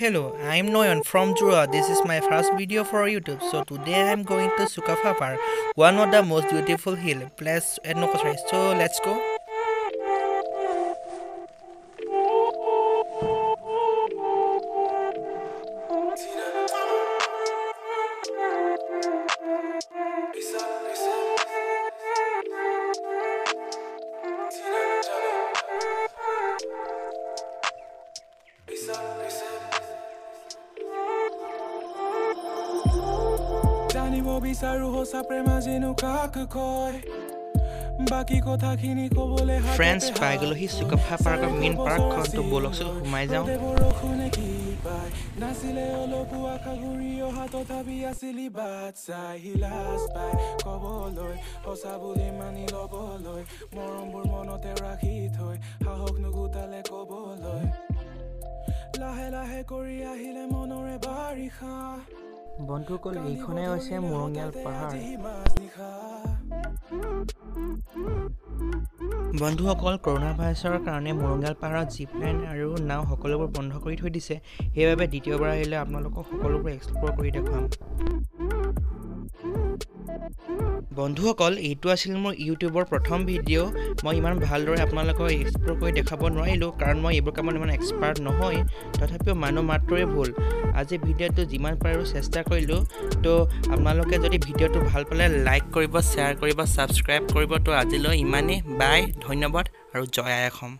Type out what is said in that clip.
Hello, I'm Noyan from Jura. This is my first video for YouTube. So today I'm going to Sukapha Park, one of the most beautiful hill place at Nokosai. So let's go. Friends, Pagolohi Sukapha Park of Main Park to Bolokso, Humaizao. বন্ধুসকল এইখনে হৈছে মুৰঙিয়াল পাহাৰ বন্ধুসকল corona ভাইৰাছৰ কাৰণে মুৰঙিয়াল পাহাৰত jeep line আৰু নাও সকলোবোৰ বন্ধ কৰি থৈ দিছে সেইবাবে দ্বিতীয়বাৰ আহিলে আপোনালোকক সকলোবোৰ এক্সপ্লোৰ কৰি দেখাম বন্ধুসকল এইটো আছিল মোৰ ইউটিউবৰ প্ৰথম ভিডিঅ' মই ইমান ভালদৰে আপোনালোকক এক্সপ্লোৰ কৰি দেখাব নোৱাৰিলোঁ কাৰণ মই এইবোৰ কামত ইমান এক্সপাৰ্ট নহয় তথাপিও মানুহ মাত্ৰই ভুল আজি ভিডিঅ'টো যিমান পাৰো চেষ্টা কৰিলোঁ তো আপোনালোকে যদি ভিডিঅ'টো ভাল পালে লাইক কৰিব শ্বেয়াৰ কৰিব ছাবস্ক্ৰাইব কৰিব তো আজিলৈ ইমানেই বাই ধন্যবাদ আৰু জয় আই অসম